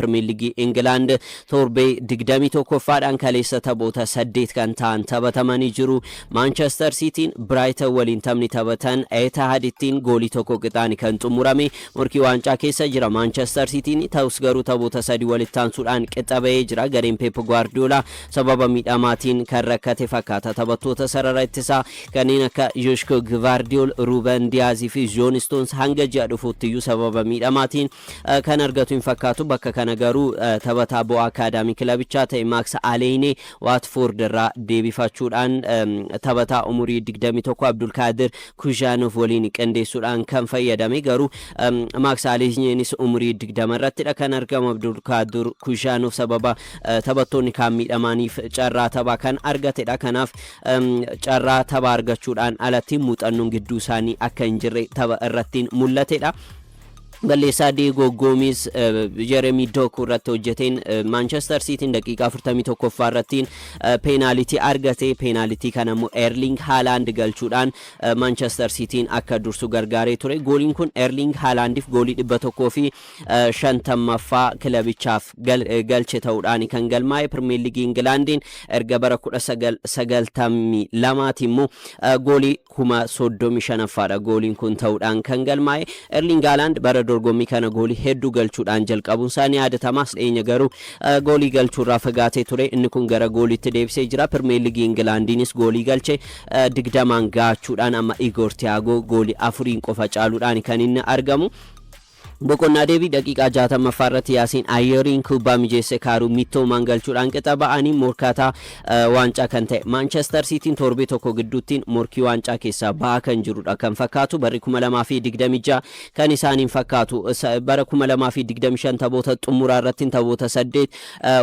Premier League England torbee digdamii tokkoffaadhaan kaleessa taphoota 8 kan ta'an taphatamanii jiru. Manchester City Brighton waliin taphni taphatan Etihadittiin goolii tokko qixaan kan xumurame. Morkii waancaa keessa jira Manchester City ta'us garuu taphoota 3 walitti aansuudhaan qixabee jira. Gareen Pep Guardiola sababa miidhamaatiin kan rakkate fakkaata. Taphattoota sarara ittisaa kanneen akka Joshko Gvardiol, Ruben Diaz fi John Stones hanga ji'a dhufuutti sababa miidhamaatiin kan argatu hin fakkaatu. Bakka kana garuu taphataa bo'aa akaadaamii kilabichaa ta'e Max Aleyne Watford irraa deebifachuudhaan taphataa umurii 21 Abdulkadir Kujanov waliin qindeessuudhaan kan fayyadame. Garuu Max Aleynenis umurii 20 irrattidha kan argamu. Abdulkadir Kujanov sababa taphattoonni kaan miidhamaniif carraa taphaa kan argatedha. Kanaaf carraa taphaa argachuudhaan alatti muuxannoon gidduu isaanii akka hin jirre tapha irratti mul'atedha. Balleessaa Diego Gomes Jeremy Doku irratti hojjeteen Manchester City daqiiqaa 41 irratti penalty argate. Penalty kana immoo Erling Haaland galchuudhaan Manchester City akka dursu gargaaree ture. Gooliin kun Erling Haalandiif goolii 150ffaa kilabichaaf galche ta'uudhaan kan galmaa'e. Premier League Englandiin erga bara 1992 immoo goolii 35ffaadha gooliin kun ta'uudhaan kan galmaa'e. Erling Haaland bara dorgommii kana goolii hedduu galchuudhaan jalqabuun isaanii yaadatamas. Dhiyeenya garuu goolii galchuurraa fagaatee ture. Inni kun gara gooliitti deebisee jira. Premier League Englandiinis goolii galche 20 gaachuudhaan amma Igor Thiago goolii 4 qofa caaluudhaan kan inni argamu. Boqonnaa deebii daqiiqaa 60ffaa irratti Yaasiin Ayyeriin kubbaa mijeesse kaaruu mittoo mangalchuudhaan qixa ba'anii morkataa waancaa kan ta'e Manchester City torbee tokko gidduutti morkii waancaa keessaa ba'aa kan jirudha kan fakkaatu. Barri 2026 kan isaaniin fakkaatu. Bara 2025 taphoota xumuraa irratti taphoota 8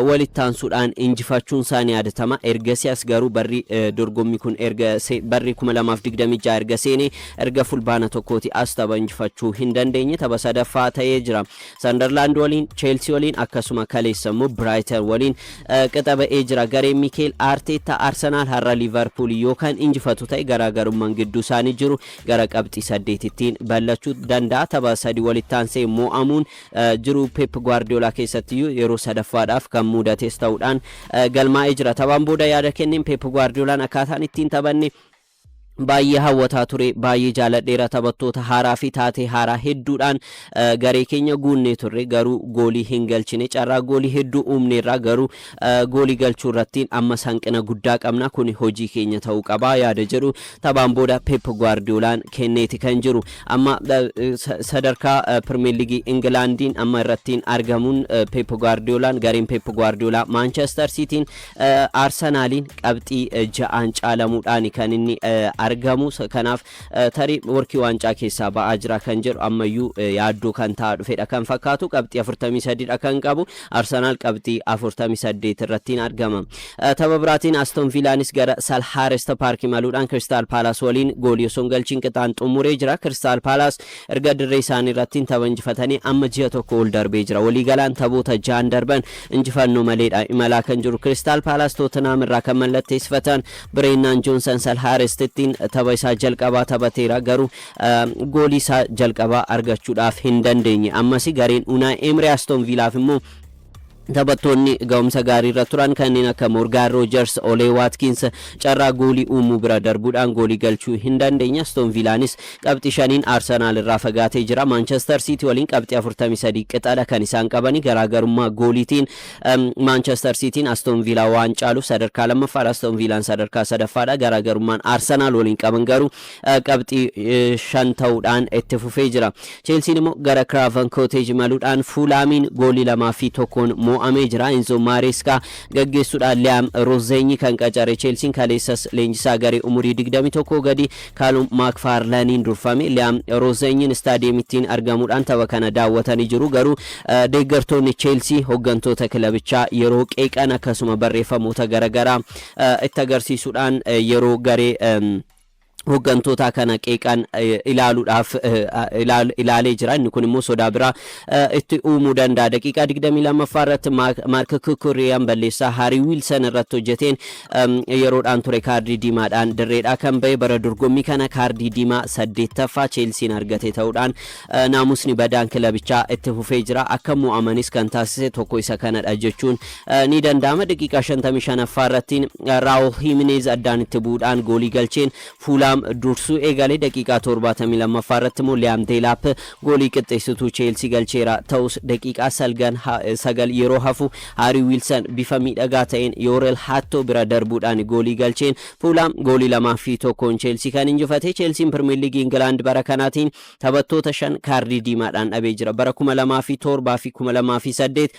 walitti aansuudhaan injifachuun isaanii yaadatama. Ergasias garuu barri dorgommii kun barri 2026 erga seenee erga fulbaana tokkooti as tapha injifachuu hin dandeenye. Tapha sadaffaa ta'ee jira. Sunderland waliin, Chelsea waliin akkasuma kaleessa immoo Brighton waliin qixa ba'ee jira. Gareen Mikel Arteta Arsenal har'a Liverpool yookaan injifatu ta'e garaagarummaan gidduu isaanii jiru gara qabxii 8tiin bal'achuu danda'a. Tapha 3 walitti aansee mo'amuun jiru Pep Guardiola keessatti yeroo sadaffaadhaaf kan mudates ta'uudhaan galmaa'ee jira. Taphaan booda yaada kenneen Pep Guardiolaan akkaataan ittiin taphanne baay'ee hawwataa ture. Baay'ee jaaladheera. Taphattoota haaraa fi taatee haaraa hedduudhaan garee keenya guunnee turre. Garuu goolii hin galchine. Carraa goolii hedduu uumneerraa garuu goolii galchuu irratti amma hanqina guddaa qabna. Kun hojii keenya ta'uu qaba yaada jedhu taphaan booda Pep Guardiolaan kenneeti kan jiru. Amma sadarkaa Premier League Englandiin amma irratti argamuun Pep Guardiolaan gareen Pep Guardiola Manchester City Arsenaliin qabxii 6 caalamuudhaan kan inni argamu. Kanaaf tarii morkii waancaa keessaa ba'aa jira kan jedhu ammayyuu yaaddoo kan ta'aa dhufedha kan fakkaatu. Qabxii 43dha kan qabu. Arsenal qabxii 48 irratti argama. Tapha biraatiin Aston Villaanis gara Selhurst Park imaluudhaan Crystal Palace waliin goolii osoo hin galchiin qixaan xumuree jira. Crystal Palace erga dirree isaanii irratti tapha injifatanii amma ji'a tokko ol darbee jira. Waliigalaan taphoota 6 darban injifannoo maleedha imalaa kan jiru. Crystal Palace Tottenham irraa kan mallatteessifatan Brennan Johnson Selhurstittiin tapha isaa jalqabaa taphateera. Garuu goolii isaa jalqabaa argachuudhaaf hin dandeenye. Ammas gareen Unai Emery Aston Villaaf immoo taphattoonni ga'umsa gaarii irra turan kanneen akka Morgan Rogers, Ole Watkins carraa goolii uumuu bira darbuudhaan goolii galchuu hin dandeenye. Aston Villaanis qabxii 5 Arsenal irraa fagaatee jira. Manchester City waliin qabxii 43 qixaadha kan isaan qabani. Garaagarummaa gooliitiin Manchester Cityin Aston Villa waan caaluuf sadarkaa lammaffaadha. Aston Villaan sadarkaa sadaffaadha. Garaagarummaan Arsenal waliin qaban garuu qabxii 5 ta'uudhaan itti fufee jira. Chelsea immoo gara Craven Cottage imaluudhaan Fulhamiin goolii 2-1 mo'amee jira. Enzo Maresca gaggeessuudhaan Liam Rozenyi kan qacare. Chelsea kaleessas leenjisaa garee umurii 21 gadi Callum McFarlanein durfame. Liam Rozenyin istaadiyeemittiin argamuudhaan tapha kana daawwatanii jiru. Garuu deeggartoonni Chelsea hooggantoota kilabichaa yeroo qeeqan akkasuma barreeffamoota garaagaraa itti agarsiisuudhaan yeroo garee hooggantoota kana qeeqan ilaaluudhaaf ilaalee jira. Inni kun immoo sodaa biraa itti uumuu danda'a. Daqiiqaa 22ffaa irratti Maark Kukuriyaan balleessaa Haarii Wiilsan irratti hojjeteen yeroodhaan ture kaardii diimaadhaan dirreedhaa kan ba'e. Bara dorgommii kana kaardii diimaa 8ffaa Cheelsiin argate ta'uudhaan naamusni badaan kilabichaa itti fufee jira. Akka mo'amanis kan taasise tokko isa kanadha jechuun ni danda'ama. Daqiiqaa 55ffaa irratti Raul Jimenez addaan itti bu'uudhaan goolii galcheen Fulham dursuu eegale. Daqiiqaa 72ffaa irratti immoo Liam Delap goolii qixxeessituu Cheelsii galcheera. Ta'us daqiiqaa 9 yeroo hafu Haarii Wiilsan bifa miidhagaa ta'een Yoorel Hattoo bira darbuudhaan goolii galcheen Fulham goolii 2-1 Cheelsii kan injifate. Cheelsiin Pirimeer Liigii Ingilaand bara kanaatiin taphattoota 5 kaardii diimaadhaan dhabee jira. Bara 2007 fi 2008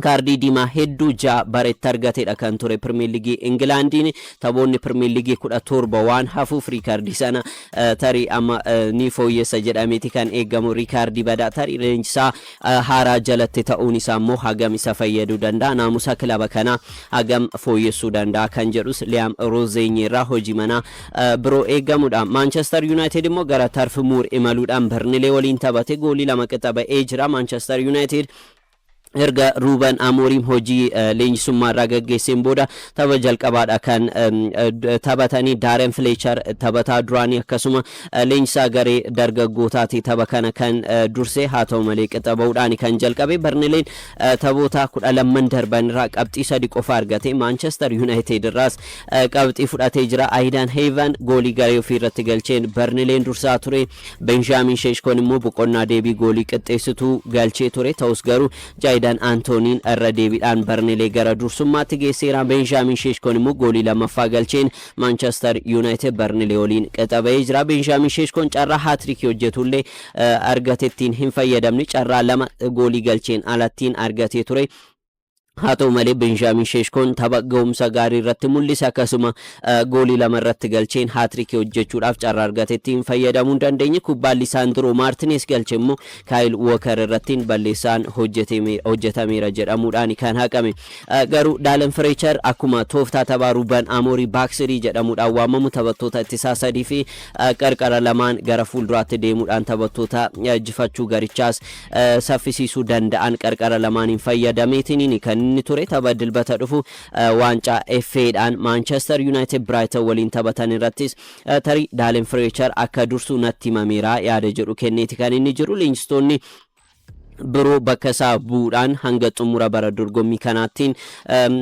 kaardii diimaa hedduu 6 bareetti argateedha kan ture Pirimeer Liigii Ingilaandiin. Taphoonni Pirimeer Liigii 17 waan hafuuf riikaardii sana tarii amma ni fooyyessa jedhameeti kan eegamu. Riikaardii badaa tarii leenjisaa haaraa jalatti ta'uun isaa immoo hagam isa fayyaduu danda'a, naamusa kilaba kana hagam fooyyessuu danda'a kan jedhus Liam Rozenyi irraa hojii manaa biroo eegamudha. Manchester United immoo gara Turf Moor imaluudhaan Burnley waliin taphate goolii 2 qixxaba'ee jira. Manchester United erga Ruben Amorim hojii leenjisummaa irraa gaggeesseen booda tapha jalqabaadha kan taphatanii. Darren Fletcher taphataa duraanii akkasuma leenjisaa garee dargaggootaati tapha kana kan dursee. Haa ta'u malee qixxaba'uudhaan kan jalqabe. Burnley taphoota 12 darban irraa qabxii 3 qofa argate. Manchester United irraas qabxii fudhatee jira. Aidan Haven goolii garee ofii irratti galcheen Burnley dursaa ture. Benjamin Sheshkoon immoo boqonnaa deebii goolii qixxeessituu galchee ture. Ta'us garuu Dan Antoniin irra deebiidhaan Burnley gara dursummaatti geesseera. Benjamin Sheshkoon immoo goolii 2ffaa galcheen Manchester United Burnley waliin qixxaba'ee jira. Benjamin Sheshkoon carraa haatriikii hojjetullee argatettiin hin fayyadamne. Carraa 2 goolii galcheen alattiin argatee ture. haa ta'u malee Benjamin Sheshkoon tapha ga'umsa gaarii irratti mul'ise. Akkasuma goolii 2 irratti galcheen haatriikii hojjechuudhaaf carraa argatetti hin fayyadamuu dandeenye. Kubbaan Lisandro Martinez galche immoo Kyle Walker irratti balleessaan hojjetameera jedhamuudhaan kan haqame. Garuu Darren Fletcher akkuma tooftaa taphaa Ruben Amorim Baaksirii jedhamuudhaan waamamu taphattoota ittisaa 3 fi qarqara lamaan gara fuulduraatti deemuudhaan taphattoota injifachuu garichaas saffisiisuu danda'an qarqara lamaaniin fayyadameetiin kan inni ture. Tapha dilbata dhufu waancaa FA'dhaan Manchester United Brighton waliin taphatan irrattis tarii Darren Fletcher akka dursuu natti himameera yaada jedhu kenneeti kan inni jiru. Leenjistoonni biroo bakka isaa bu'uudhaan hanga xumura bara dorgommii kanaattiin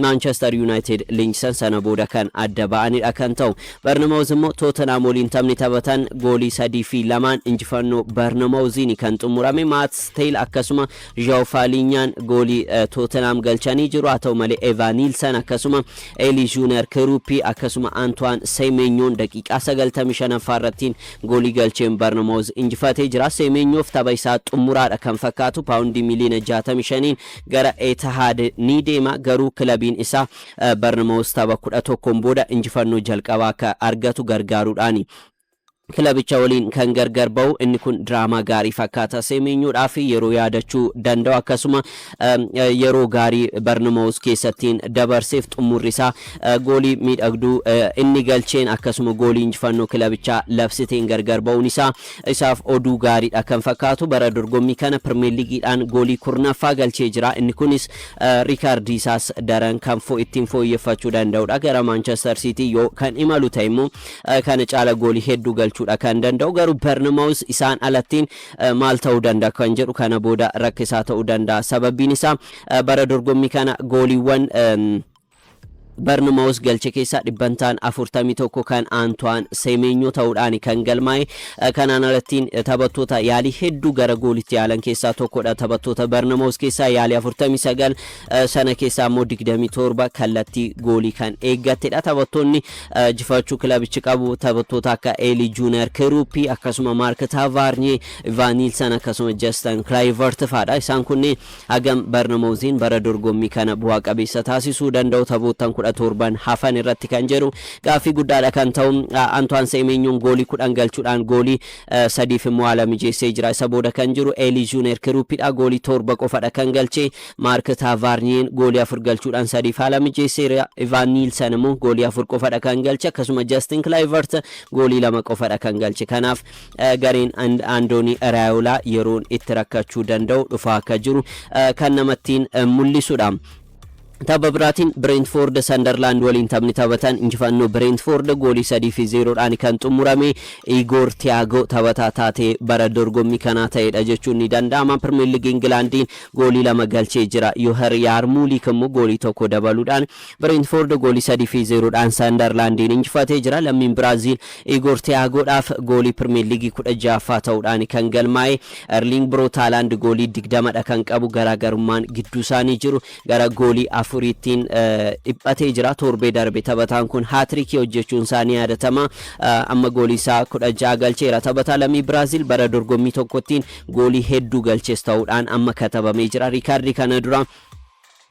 Manchester United leenjisan sana booda kan adda ba'anidha kan ta'u. Bournemouth immoo Tottenham waliin taphni taphatan goolii 3 fi 2 injifannoo Bournemouth'n kan xumurame. Matt Stale akkasuma Joao Falinyaan goolii Tottenham galchanii jiru. Haa ta'u malee Evan Nilsson akkasuma Eli Junior Kerupi akkasuma Antoine Semenyoon daqiiqaa 95 irratti goolii galcheen Bournemouth injifatee jira. Semenyoof tapha isaa xumuraadha kan fakkaatu. Paawundii miliyoona 65 gara Etihad ni deema. Garuu kilabiin isaa Bournemouth tapha 11 booda injifannoo jalqabaa akka argatu gargaaruudhaani kilabicha waliin kan gargar ba'u. Inni kun diraamaa gaarii fakkaata Semenyoodhaaf yeroo yaadachuu danda'u. Akkasuma yeroo gaarii Bournemouth keessattiin dabarseef xumurri isaa goolii miidhagduu inni galcheen akkasuma goolii injifannoo kilabichaa labsiteen gargar ba'uun isaaf oduu gaariidha kan fakkaatu. Bara dorgommii kana Premier League'dhaan goolii 10ffaa galchee jira. Inni kunis riikaardii isaas daran kan ittiin fooyyeffachuu danda'udha. Gara Manchester City yoo kan imalu ta'e immoo kana caala goolii hedduu galchuu kan danda'u. Garuu Bournemouth isaan alattiin maal ta'uu danda'a kan jedhu kana booda rakkisaa ta'uu danda'a. Sababiin isaa bara dorgommii kana gooliiwwan Bournemouth galche keessaa dhibbantaan 41 kan Antoine Semenyo ta'uudhaan kan galmaa'e. Kanaan alattiin taphattoota yaalii hedduu gara goolitti yaalan keessaa tokkodha. Taphattoota Bournemouth keessaa yaalii 49 sana keessaa immoo 27 kallattii goolii kan eeggattedha. Taphattoonni injifachuu kilabichi qabu taphattoota akka Eli Junior Kerupi akkasuma Mark Tavarnier, Evan Nilsson akkasuma Justin Kluivert fa'aadha. Isaan kunneen hagam Bournemouth'n bara dorgommii kana bu'aa qabeessa taasisuu danda'u. Taphoottan torban hafan irratti kan jiru gaafii guddaadha kan ta'u Antoine Semenyoon goolii 10 galchuudhaan goolii 3 immoo haala mijeessee jira isa booda kan jiru Eli Junior Kiruupidha goolii 7 qofadha kan galche Mark Tavarnien goolii 4 galchuudhaan 3 haala mijeessee Ivan Nielsen immoo goolii 4 qofadha kan galche akkasuma Justin Kluivert goolii 2 qofadha kan galche kanaaf gareen Andoni Raiola yeroon itti rakkachuu danda'u dhufaa akka jiru kan namattiin mul'isudha. Tapha biraatiin Brentford Sunderland waliin taphni taphatan injifannoo Brentford goolii 3-0 dhaan kan xumurame Igor Thiago taphataa taatee bara dorgommii kanaa ta'edha jechuun ni danda'ama. Premier League Englandiin goolii 2 galchee jira. Yoher Yarmolenko immoo goolii 1 dabaluudhaan Brentford goolii 3-0 dhaan Sunderlandin injifatee jira. Lammiin Brazil Igor Thiagoodhaaf goolii Premier League 16ffaa ta'uudhaan kan galmaa'e. Erling Braut Haaland goolii 20dha kan qabu garaagarummaan gidduu isaanii jiru gara goolii furitiin dhiphatee jira torbee darbe taphataan kun haatriikii hojjechuun isaanii yaadatama amma goolii isaa 16 galcheera taphataa lammii Brazil bara dorgommii tokkottiin goolii hedduu galchees ta'uudhaan amma katabamee jira riikaardii kana dura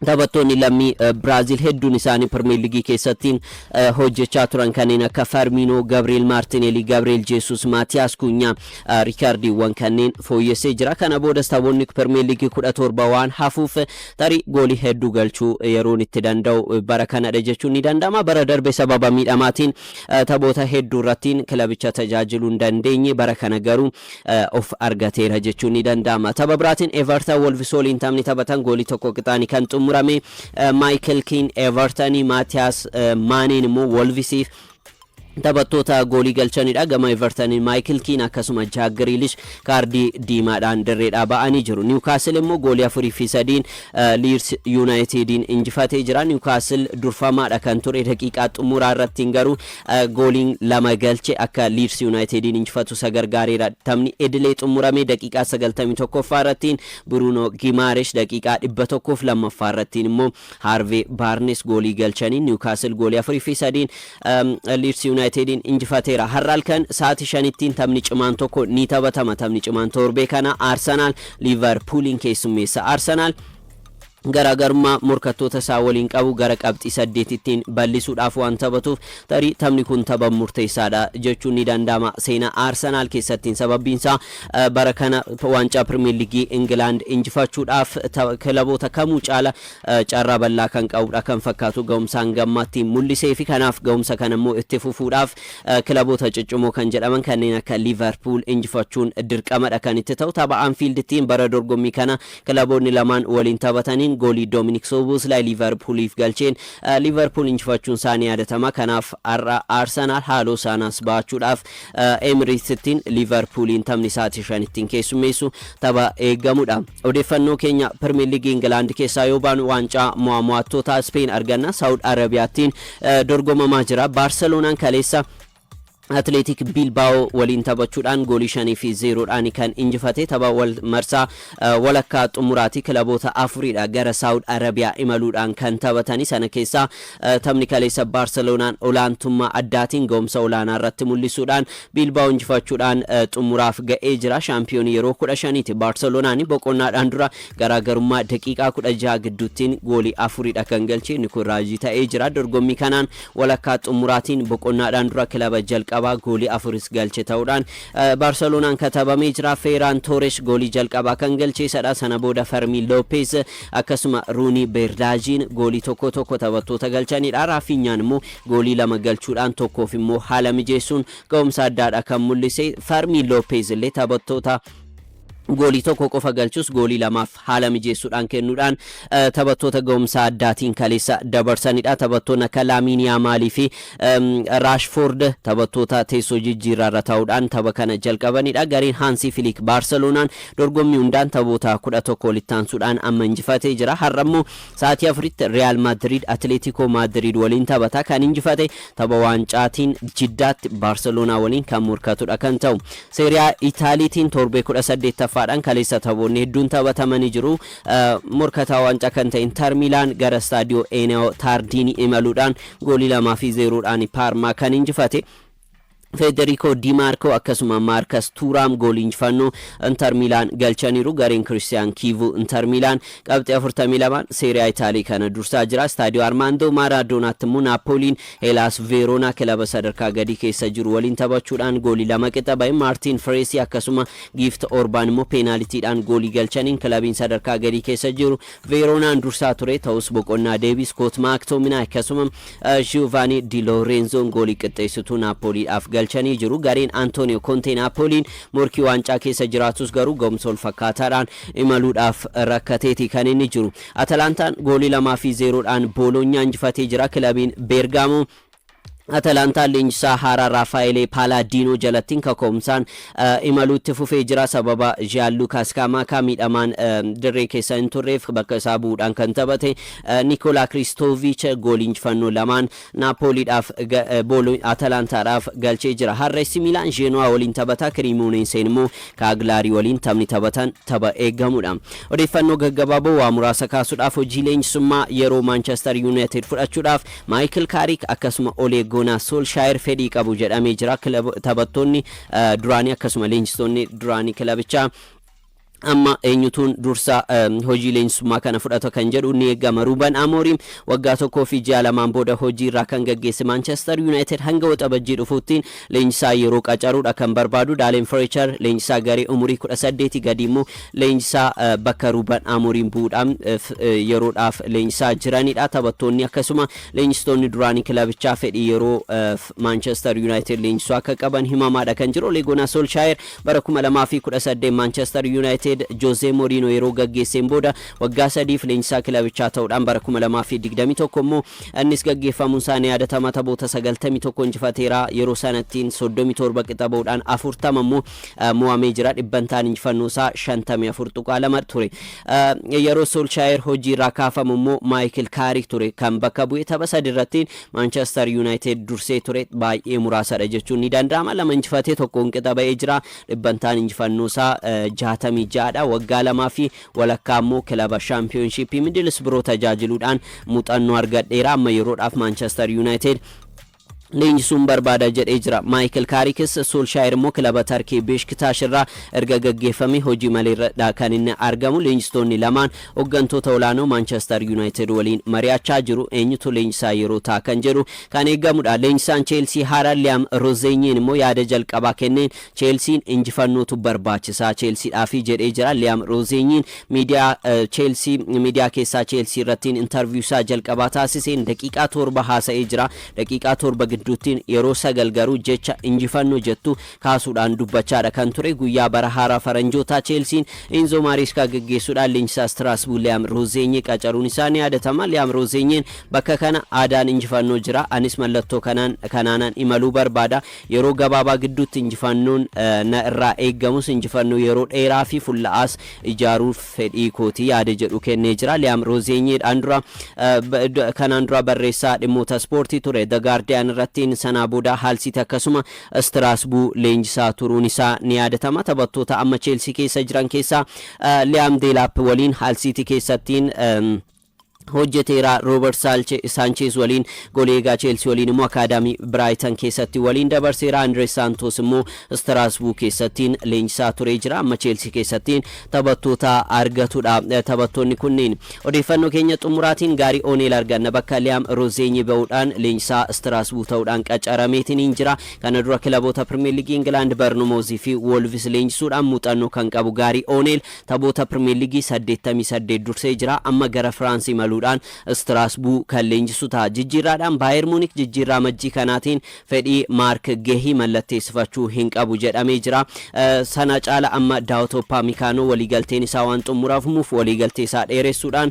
taphattoonni lammii Brazil hedduun isaanii Premier League keessatti hojjechaa turan kanneen akka Firmino, Gabriel Martinelli, Gabriel Jesus, Matias Cunha riikaardiiwwan kanneen fooyyessee jira. Kana boodas taphoonni Premier League 17 waan hafuuf tarii goolii hedduu galchuu yeroon itti danda'u bara kanadha jechuun ni danda'ama. Bara darbe sababa miidhamaatiin taphoota hedduu irrattiin kilabicha tajaajiluu hin dandeenye bara kana garuu of argateera jechuun ni danda'ama. Tapha biraatiin Everton Wolves waliin taphni taphatan goolii 1 qixaanii kan murame Michael Keane Everton Matthias Manen immoo Wolvesiif taphattoota goolii galchanidha gama Everton Michael Keane akkasuma Jack Grealish kaardii diimaadhaan dirreedhaa ba'anii jiru. Newcastle immoo goolii 4-3 Leeds Unitedin injifatee jira. Newcastle durfamaadha kan ture daqiiqaa xumuraa irratti garuu gooliin 2 galche akka Leeds Unitedin injifatu sagargaareera. Taphni idilee xumurame daqiiqaa 91ffaa irratti Bruno Gimaresh daqiiqaa 102ffaa irratti immoo Harvey Barnes goolii galchanii Newcastle goolii 4-3 Leeds Unitedin injifateera. Har'al kan sa'aatii 5tiin taphni cimaan tokko ni taphatama. Taphni cimaan torbee kana Arsenal Liverpoolin keessummeessa. Arsenal garaagarummaa morkattoota isaa waliin qabu gara qabxii 8tiin bal'isuudhaaf waan taphatuuf tarii taphni kun tapha murteessaadha jechuun ni danda'ama seenaa Arsenal keessatti sababbiinsaa bara kana waancaa Premier League England injifachuudhaaf kilaboota kamuu caala carraa bal'aa kan qabudha kan fakkaatu ga'umsaan gammaatti mul'isee fi kanaaf ga'umsa kana immoo itti fufuudhaaf kilaboota ciccimoo kan jedhaman kanneen akka Liverpool injifachuun dirqamadha kan itti ta'u. Tapha Anfieldtiin bara dorgommii kana kilaboonni lamaan waliin taphataniin goolii Dominic Szoboszlai Liverpooliif galcheen Liverpool injifachuun isaanii yaadatama. Kanaaf Arsenal haaloo isaanaas ba'achuudhaaf Emiratesittiin Liverpooliin taphni sa'aatii 5tiin keessummeessu tapha eegamudha. Odeeffannoo keenya Premier League England keessaa yoo baanu waancaa mo'amtoota Spain arganna. Saudi Arabiyaattiin dorgomamaa jira. Barcelonaan kaleessa Athletic Bilbao waliin taphachuudhaan goolii 5-0 dhaan kan injifate. Tapha marsaa walakkaa xumuraati kilaboota afuridha gara Saudi Arabiyaa imaluudhaan kan taphatani. Sana keessaa taphni kaleessa Barcelonaan olaantummaa addaatiin ga'umsa olaanaa irratti mul'isuudhaan Bilbao injifachuudhaan xumuraaf ga'ee jira. Shaampiyoonii yeroo 15ti. Barcelonaan boqonnaadhaan dura garaagarummaa daqiiqaa 16 gidduuttiin goolii 4dha kan galche. Inni kun raajii ta'ee jira. Dorgommii kanaan walakkaa xumuraatiin boqonnaadhaan dura kilaba jalqaba goolii 4 galche ta'uudhaan Barcelonaan katabamee jira. Ferran Torres goolii jalqabaa kan galcheesadha. Sana booda Fermin Lopez akkasuma Rooney Berdagin goolii tokko taphattoota galchanidha. Rafinhaan immoo goolii 2 galchuudhaan tokkoof immoo haala mijeessuun ga'umsa addaadha kan mul'ise. Fermin Lopez illee taphattoota goolii tokko qofa galchus goolii 2f haala mijeessuudhaan kennuudhaan taphattoota ga'umsa addaatiin kaleessa dabarsanidha. Taphattoonni akka Lamine Yamal fi Rashford taphattoota teessoo jijjiirraa ta'uudhaan tapha kana jalqabanidha. Gareen Hansi Flick Barcelonaan dorgommii hundaan taphoota 11 walitti aansuudhaan amma injifatee jira. Har'a immoo sa'aatii 4tti Real Madrid Atletico Madrid waliin taphata. Kan injifate tapha waancaatiin Jiddaatti Barcelona waliin kan morkatudha kan ta'u. Serie A Itaaliitiin torbee 18 faadhaan kaleessa taphoonni hedduun taphatamanii jiru. Morkataa waancaa kan ta'e Inter Milan gara Stadio Eneo Tardini imaluudhaan goolii 2-0 dhaan Parma kan injifate. Federico Di Marco akkasuma Marcus Thuram goolii injifannoo Inter Milan galchaniiru. Gareen Christian Kivu Inter Milan qabxii 42 Serie A Italia kana dursaa jira. Stadio Armando Maradonaatti immoo Napoliin Hellas Verona kilaba sadarkaa gadii keessa jiru waliin taphachuudhaan goolii 2 qixa bahe. Martin Fresi akkasuma Gift Orban immoo penaltiidhaan goolii galchaniin kilabiin sadarkaa gadii keessa jiru Veronaan dursaa ture ta'us boqonnaa Davis Scott McTominay akkasuma Giovanni Di Lorenzo goolii qixxeessitu Napoliidhaaf galchanii jiru. Gareen Antonio Conte Napoliin morkii waancaa keessa jiraatus garuu gomsol fakkaataadhaan imaluudhaaf rakkateeti kan inni jiru. Atalantaan goolii 2-0dhaan Bologna injifatee jira. Kilabiin Bergamo Atalanta leenjisaa haaraa Raffaele Palladino jalattiin kakomsaan imaluutti fufee jira. Sababa Gianluca Scamacca miidhamaan dirree keessa hin turreef bakka isaa bu'uudhaan kan taphate Nikola Kristovic goolii injifannoo lamaan Napoliidhaaf Atalantaadhaaf galchee jira. Harressi Milan Genoa waliin taphata. Cremonese immoo Cagliari waliin taphni taphatan tapha eegamudha. Odeeffannoo gaggabaaboo waa muraasa kaasuudhaaf hojii leenjisummaa yeroo Manchester United fudhachuudhaaf Michael Carrick akkasuma Ole Gunnar Solskjaer fedhii qabu jedhamee jira. Taphattoonni duraanii akkasuma leenjistoonni duraanii kilabichaa amma eenyutuun dursa hojii leenjisummaa kana fudhata kan jedhu ni eegama. Ruben Amorim waggaa tokkoo fi ji'a lamaan booda hojii irraa kan gaggeesse Manchester United hanga waxabajjii dhufuuttiin leenjisaa yeroo qacaruudha kan barbaadu. Dalen Fletcher leenjisaa garee umurii 18 gadi immoo leenjisaa bakka Ruben Amorim bu'uudhaan yeroodhaaf leenjisaa jiranidha. Taphattoonni akkasuma leenjistoonni duraanii kilabichaa fedhii yeroo Manchester United leenjisuu akka qaban himamaadha kan jiru. Ole Gunnar Solskjaer bara 2018 Manchester United Jose Mourinho yeroo gaggeesseen booda waggaa 3 leenjisaa kilabichaa ta'uudhaan bara 2021 immoo innis gaggeeffamuun isaa ni yaadatama. Taphoota 91 injifateera. Yeroo sanattiin 37 qixa bahuudhaan 40 immoo mo'amee jira. Dhibbantaan injifannoo isaa 54.2 ture. Yeroo Solskjaer hojii irraa kaafamu immoo Michael Carrick ture kan bakka bu'ee tapha 3 irratti Manchester United dursee ture. Baay'ee muraasadha jechuun ni danda'ama. Lama injifatee tokkoon qixa bahee jira. Dhibbantaan injifannoo isaa 60 jaadha. Waggaa 2 fi walakkaa immoo kilaba Championship Middlesbrough tajaajiluudhaan muuxannoo argadheera. Amma yeroodhaaf Manchester United leenjisuun barbaada jedhee jira. Michael Carrickis Solskjaer immoo kilaba Turkey Beşiktaş irraa erga gaggeeffame hojii maleerra kan inni argamu. Leenjistoonni lamaan hooggantoota olaanoo Manchester United waliin mari'achaa jiru. Eenyutu leenjisaa yeroo ta'a kan jedhu kan eegamudha. Leenjisaan Chelsea haaraa Liam Rosenyin immoo yaada jalqabaa kenneen Chelsean injifannootu barbaachisaa Chelseadhaaf jedhee jira. Liam Rosenyin miidiyaa Chelsea miidiyaa keessaa Chelsea irratti interview isaa jalqabaa taasiseen daqiiqaa 7 haasa'ee jira. Daqiiqaa 7 gidduutiin yeroo 9 garuu jecha injifannoo jettu kaasuudhaan dubbachaadha kan ture. Guyyaa bara haaraa faranjoota Chelsean Enzo Maresca gaggeessuudhaan leenjisaa Strasbourg Liam Rosenyin qacaruun isaa ni yaadatama. Liam Rosenyin bakka kana aadaan injifannoo jira. Anis mallattoo kanaanan imaluu barbaada. Yeroo gabaabaa gidduutti injifannoon na irraa eeggamus injifannoo yeroo dheeraa fi fulla'aas ijaaruuf fedhii kooti yaada jedhu kennee jira. Liam Rosenyin kanaan dura barreessaa dhimmoota ispoortii ture. The Guardian irratti sanaa booda haalsiiti akkasuma Strasbourg leenjisaa turuun isaa ni yaadatama. Taphattoota amma Chelsea keessa jiran keessaa Liam Delap waliin haalsiiti keessattiin hojjeteera. Robert Sanchez waliin goleegaa Chelsea waliin immoo akaadaamii Brighton keessatti waliin dabarseera. Andres Santos immoo Strasbourg keessattiin leenjisaa turee jira. Amma Chelsea keessattiin taphattoota argatudha. Taphattoonni kunneen odeeffannoo keenya xumuraatiin gaarii O'Neil arganna bakka Liam Rosenyin ba'uudhaan leenjisaa Strasbourg ta'uudhaan qacarameetiin jira. Kana dura kilaboota Premier League England Bournemouth fi Wolves leenjisuudhaan muuxannoo kan qabu gaarii O'Neil taphoota Premier League 88 dursee jira. Amma gara France imalu Strasbourg kan leenjisu ta'a. Jijjiirraadhaan Bayern Munich jijjiirraa majjii kanaatiin fedhii Mark Gehi mallatteessifachuu hin qabu jedhamee jira. Sana caala amma Daawit Upamecano waliigalteen isaa waan xumuramuuf waliigaltee isaa dheeressuudhaan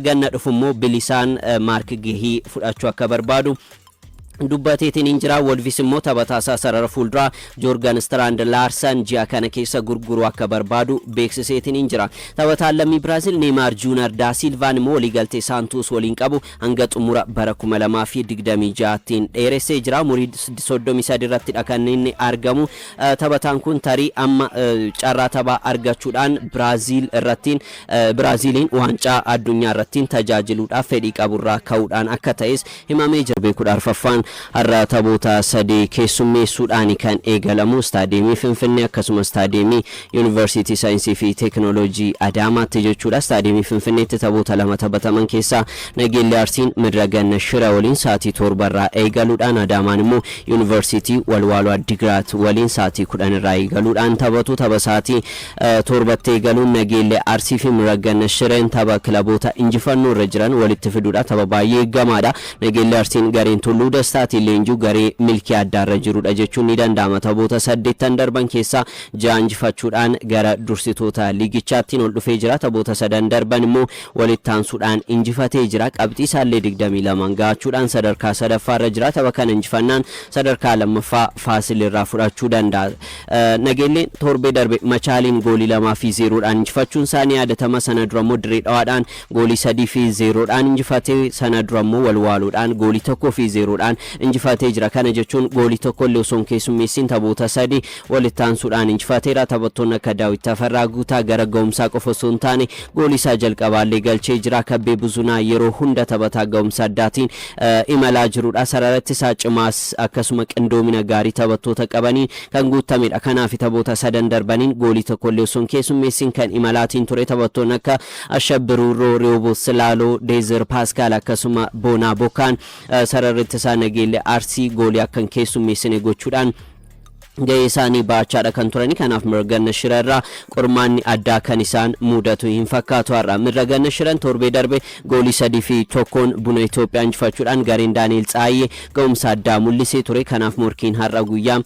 ganna dhufu immoo bilisaan Mark Gehi fudhachuu akka barbaadu dubbateetiin injira. Wolves immoo taphataasaa sarara fuulduraa Jorgan Strand Larsen ji'a kana keessa gurguruu akka barbaadu beeksiseetiin injira. Taphataan lammii Brazil Neymar Junior da Silva immoo waliigaltee Santos waliin qabu hanga xumura bara 2026tiin dheeressee jira. Umurii 33 irratti kan inni argamu. Taphataan kun tarii amma carraa taphaa argachuudhaan Braziliin waancaa addunyaa irratti tajaajiluudhaaf fedhii qaburraa ka'uudhaan akka ta'es himamee jira. Beekuudhaaf faffaan har'a taphoota sadii keessummeessuudhaan kan eegalamu istaadiyeemii Finfinnee akkasumas istaadiyeemii Yuunivarsiitii Saayinsii fi Teekinooloojii Adaamaatti jechuudha. Istaadiyeemii Finfinneetti taphoota lama taphataman keessaa Nageellee Arsiin Midiraganna Shira waliin sa'aatii 7 irraa eegaluudhaan Adaamaan immoo Yuunivarsiitii Walwaaloo Addigraat waliin sa'aatii 10 irraa eegaluudhaan taphatu. Tapha sa'aatii 7tti eegaluun Nageellee Arsii fi Midiraganna Shireen tapha kilaboota injifannoo irra jiran walitti fiduudha. Tapha baay'ee eeggamaadha. Nageellee Arsiin gareen Tulluu Dastaatiin leenjuu garee milkii addaarra jirudha jechuun ni danda'ama. Taphoota 8 darban keessaa 6 injifachuudhaan gara dursitoota liigichaatti ol dhufee jira. Taphoota 3 darban immoo walitti aansuudhaan injifatee jira. Qabxii isaallee 22 gaachuudhaan sadarkaa sadaffaarra jira. Tapha kana injifannaan sadarkaa lammaffaa Faasil irraa fudhachuu danda'a. Nageelleen torbee darbe Machaaliin goolii 2-0dhaan injifachuun isaanii yaadatama. Sana dura immoo Dirree Dhawaadhaan goolii 3-0dhaan injifatee sana dura immoo Walwaaloodhaan goolii 1-0dhaan injifatee jira. Kana jechuun goolii tokko illee osoo hin keessummeessin taphoota 3 walitti aansuudhaan injifateera. Taphattoonni akka Daawit Tafarraa Guutaa gara ga'umsaa qofa osoo hin taane goolii isaa jalqabaallee galchee jira. Kabbee Buzunaa yeroo hunda taphataa ga'umsa addaatiin imalaa jirudha. Sararatti isaa cimaas akkasuma qindoomina gaarii taphattoota qabanii kan guutamedha. Kanaaf taphoota 3 darbaniin goolii tokko illee osoo hin keessummeessin kan imalaatiin ture. Taphattoonni akka Ashabbiruuroo, Reewooboo Silaaloo, Deezer Paaskaal akkasuma Boonaa Bokkaan sararratti isaa Nageellee Arsii goolii akka hin keessummeessine gochuudhaan ga'ee isaanii baachaadha kan turani. Kanaaf Midiraganna Shira irraa qormaanni addaa kan isaan mudatu hin fakkaatu. Har'a Midiraganna Shiran torbee darbe goolii 3-1 Buna Itoophiyaa injifachuudhaan gareen Daani'el Tsaayyee ga'umsa addaa mul'isee ture. Kanaaf morkiin har'a guyyaa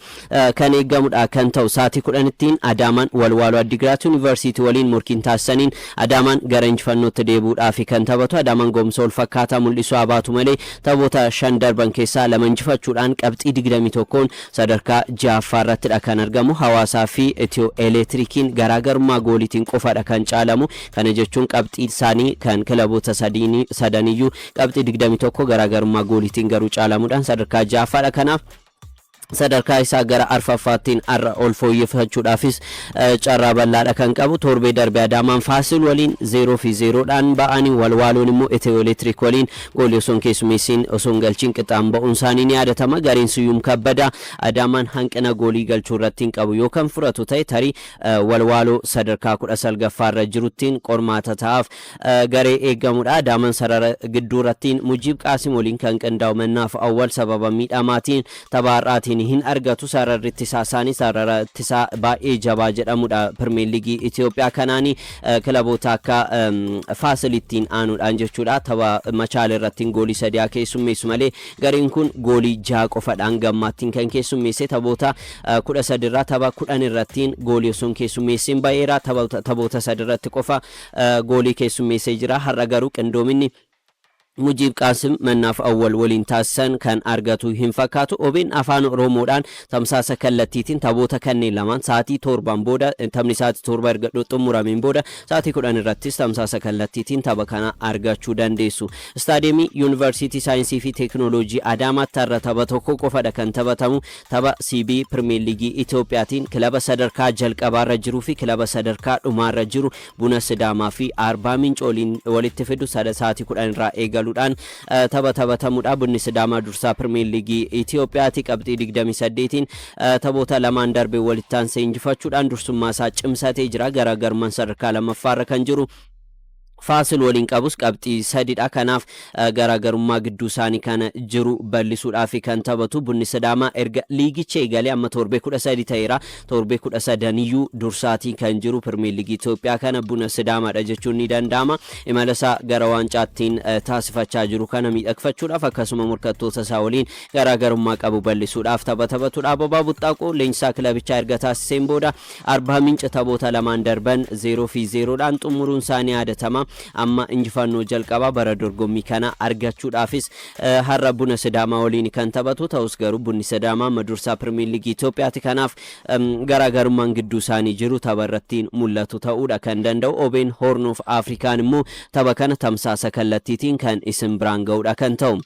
kan eegamudha kan ta'u. Sa'aatii 10tti Adaamaan Walwaaloo Addigraat Yuunivarsiitii waliin morkiin taasisaniin Adaamaan gara injifannootti deebi'uudhaaf kan taphatu. Adaamaan ga'umsa ol fakkaataa mul'isuu abaatu malee taphoota 5 darban keessaa 2 injifachuudhaan qabxii 21 sadarkaa 6 irrattidha kan argamu. Hawaasaa fi Itiyoo Elektirikiin garaagarummaa gooliitiin qofaadha kan caalamu. Kana jechuun qabxii isaanii kan kilaboota sadaniyyuu qabxii 21 garaagarummaa gooliitiin garuu caalamuudhaan sadarkaa 6ffaadha. Kanaaf sadarkaa isaa gara arfaffaattiin arra ol fooyyeffachuudhaafis carraa bal'aadha kan qabu. Torbee darbe Adaamaan Faasil waliin 0-0dhaan ba'anii Walwaaloon immoo Itiyoo Elektiriik waliin goolii osoo hin keessummeessin osoo hin galchiin qixaan ba'uun isaanii ni yaadatama. Gareen Siyyuum Kabbadaa Adaamaan hanqina goolii galchuu irratti hin qabu yoo kan furatu ta'e tarii Walwaaloo sadarkaa 19ffaarra jiruttiin qormaata ta'aaf garee eegamudha. Adaamaan sarara gidduu irrattiin Mujiib Qaasim waliin kan qindaa'u Mannaaf Awwal sababa miidhamaatiin taphaarraatiin hin argatu. Sararri ittisaa isaanii sarara ittisaa baay'ee jabaa jedhamudha Pirimeer Liigii Itoophiyaa. Kanaanii kilaboota akka Faasilittiin aanuudhaan jechuudha. Tapha Machaal irrattiin goolii 3 keessummeessu malee gareen kun goolii 6 qofaadhaan gammaattiin kan keessummeesse. Taphoota 13 irraa tapha 10 irrattiin goolii osoo hin keessummeessin ba'eera. Taphoota 3 irratti qofa goolii keessummeessee jira. Har'a garuu qindoominni Mujiib Qaasim Mannaaf Awwal waliin taasisan kan argatu hin fakkaatu. OBN afaan Oromoodhaan tamsaasa kallattiitiin taphoota kanneen lamaan sa'aatii 7 booda taphni sa'aatii 7 erga xumurameen booda sa'aatii 10 irrattis tamsaasa kallattiitiin tapha kana argachuu dandeessu. Istaadiyeemii Yuunivarsiitii Saayinsii fi Teekinooloojii Adaamaatti har'a tapha tokko qofadha kan taphatamu. Tapha CB Pirimeer Liigii Itoophiyaatiin kilaba sadarkaa jalqabaarra jiruu fi kilaba sadarkaa dhumaarra jiru Buna Sidaamaa fi Arbaa Minch walitti fidu sa'aatii 10 irraa eegaluudhaan taphatamudha. Bunni Sidaamaa dursaa Pirimeer Liigii Itoophiyaatti qabxii 28tiin taphoota lamaan darbe walitti aansee injifachuudhaan dursummaa isaa cimsatee jira. Garaagarummaan sadarkaa lammaffaarra kan jiru Faasil waliin qabus qabxii 3dha. Kanaaf garaagarummaa gidduu isaanii kana jiru bal'isuudhaaf kan taphatu. Bunni Sidaamaa erga liigicha eegalee amma torbee 13 ta'eera. Torbee 13iyyuu dursaatiin kan jiru Pirimeer Liigii Itoophiyaa kana Buna Sidaamaadha jechuun ni danda'ama. Imala isaa gara waancaattiin taasifachaa jiru kana miidhagfachuudhaaf akkasuma morkattoota isaa waliin garaagarummaa qabu bal'isuudhaaf taphatudha. Ababaa Buxxaaqoo leenjisaa kilabichaa erga taasiseen booda Arbaa Minch taphoota lamaan darban 0-0dhaan xumuruun isaanii yaadatama. Amma injifannoo jalqabaa bara dorgommii kana argachuudhaafis har'a Buna Sidaamaa waliin kan taphatu ta'us garuu Bunni Sidaamaa madursaa Pirimeer Liigii Itoophiyaatti. Kanaaf garaagarummaan gidduu isaanii jiru tapha irratti mul'atu ta'uudha kan danda'u. OBN Horn of Afrikaan immoo tapha kana tamsaasa kallattiitiin kan isin biraan ga'uudha kan ta'u.